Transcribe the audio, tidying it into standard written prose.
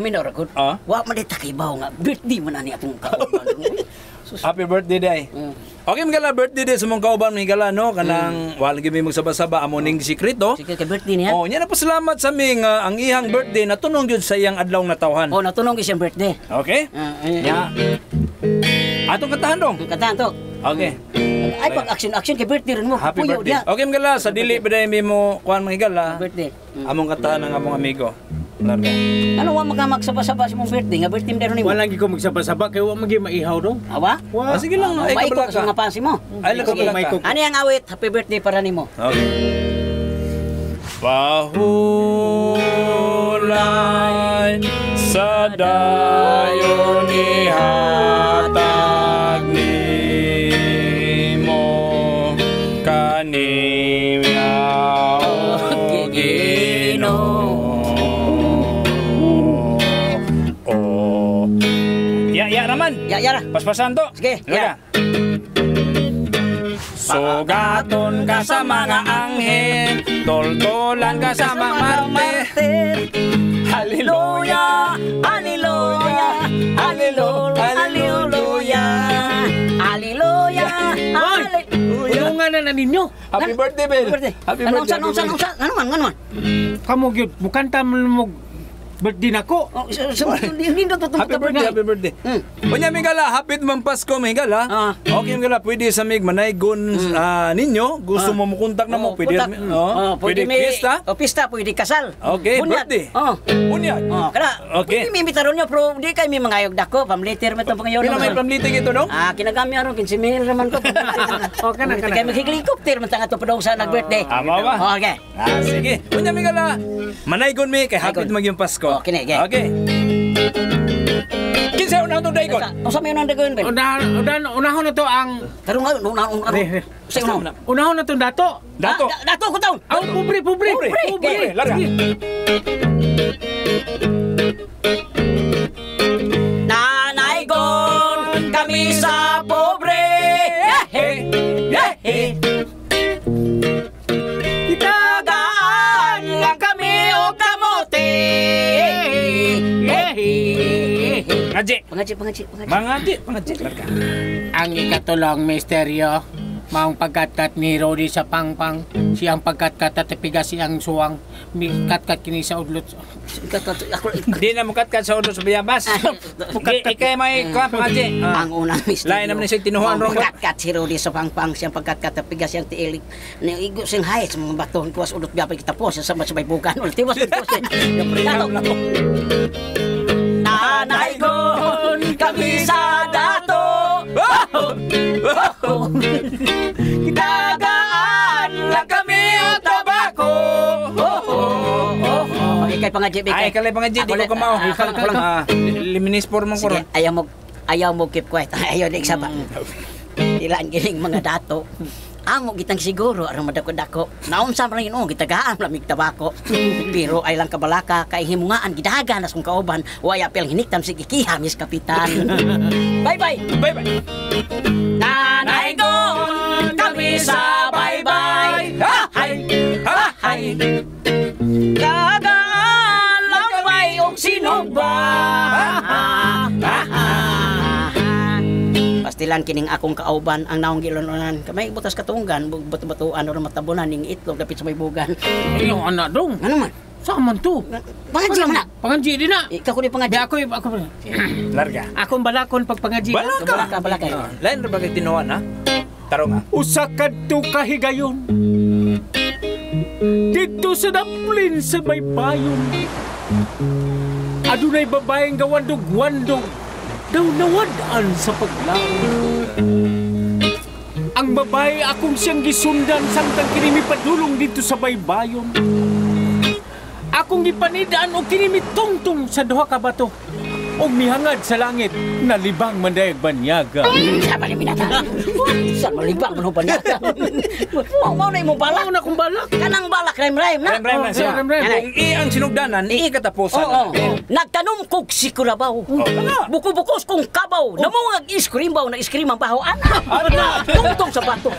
paminor gud. Wa man dita kay bawo nga birthday man ani atong kauban. Happy birthday day. Okay, mga birthday day sa mong kauban mga no kanang wala gyud mi magsaba-saba amo ning secreto. Secret ka birthday niya. Oh, nya na pasalamat sa ming ang iyang birthday natunog gyud sa iyang adlaw nga tawhan. Oh, natunog gyud siyang birthday. Okay? Ya. Atong katahan dong. Katahan to. Okay. Ay pag action kay birthday rin mo. Happy birthday. Okay, mga sa dili ba day mi mo kuan mga birthday. Among katahan ng among amigo. Larga. Ano wa magsaba-saba sa mong birthday nga birthday meron nimo? Wala gi ko magsaba-saba kay wa magi maihaw do. Awa? Sige lang, ay ka kabala ka. Nga pansi mo. Ay lang kabala ka. Ano yang awit? Happy birthday para nimo. Okay. Pahulan sa dayon ni hatag nimo kanimya Ya naman. Ya. Paspasan to. Sige. Ya. Sugaton ka sa mga anghel, toltolan ka sa mga martir. Hallelujah, hallelujah, hallelujah, hallelujah, hallelujah, hallelujah. Tulungan na ninyo. Happy birthday, Bel. Happy birthday. Ano man? Kamo gyud mukanta mo birthday nako. Happy birthday. Unya migala, hapit man Pasko migala. Okay migala, pwede sa mig Panaygon ninyo, gusto mo mukontak na mo, pwede pwede fiesta. O pista, pwede kasal. Okay, birthday. Unya. Kana. Okay. May imbitaron nyo, pero di kay may mga ayog dako, pamliter mo itong pangayon. Pila may pamliter ito, no? Kinagami aron 15,000 naman ko. Kana. Kaya mag-helicopter man tanga to pa daw sa nag-birthday. Ama ba? Okay. Sige. Unya migala, Panaygon mi kay hapit magyong Pasko. Okay. Kinsa una to dayon? Unsa may unang dayon ben? Unahon na to ang Tarong unahon. Say unahon. Unahon na to dato. Dato ko taon. Ang pobre. Larga. Panaygon kami sa pobre. Itagaan lang kami o kamote. Pangaji. Larga. Ang ikatulong misteryo, maong pagkatkat ni Rodi sa pangpang, siyang pagkatkat at pigas siyang suwang, may katkat kini sa udlot. Di na mukatkat sa udlot sa bayabas. Ikay may pangaji. Ang unang misteryo. Lain naman siyang tinuhan rong. Pagkatkat si Rodi sa pangpang, siyang pagkatkat at pigas siyang tiilig. Igo siyang hayat sa mga baton, kuwas udlot biyapay kita po, sa sabay bukan. Ultiwas ito siya. Panaygon kami sa dato. Kitagaan lang kami o tabako. Ikay pangaji. Ay, kalay pangaji. Di ko kamao. Liminis por mong koron. Ayaw mo keep quiet. Ayaw di eksaba. Ilaan giling mga dato. Amo gitang siguro aron madako-dako. Naunsa man rin gitagaan lamig tabako. Pero ay lang kabalaka kay himungaan gidagan as kung kauban way apel hiniktam sige kihamis kapitan. Bye. Panaygon kami sa bye. Hay. Dagaan lang may og sinugba. Pastilan kining akong kauban ang naong gilununan. Kamay butas katunggan, bato-batuan o matabunan ning itlog dapit sa may bugan. Yung anak dong. Ano man? Saan man to? Pangaji man na. Pangaji din na. Ikaw ko ni pangaji. Ako. Larga. Akong balakon pag pangaji. Balaka. Lain ra bagay tinuan ha. Tarong. Usa kadto kahigayon. Dito sa daplin sa may bayon. Adunay babaeng gawandog-wandog. Daw nawadaan sa paglaro. Ang babae akong siyang gisundan samtang kinimi padulong dito sa baybayon. Akong gipanidaan o kinimi tungtong sa duha ka bato. O mihangad sa langit, nalibang mandayag banyaga. Sa bali minata. Sa malibang mo banyaga. Mau na imong balak. Mau na kong balak. Kanang balak rem-rem na. Rem na siya. Kung ang sinugdanan, katapusan. Nagtanong si Kurabaw. Buko-bukos kong kabaw. Namungag iskrimaw na iskrimang baho. Anak. Tungtong sa bato.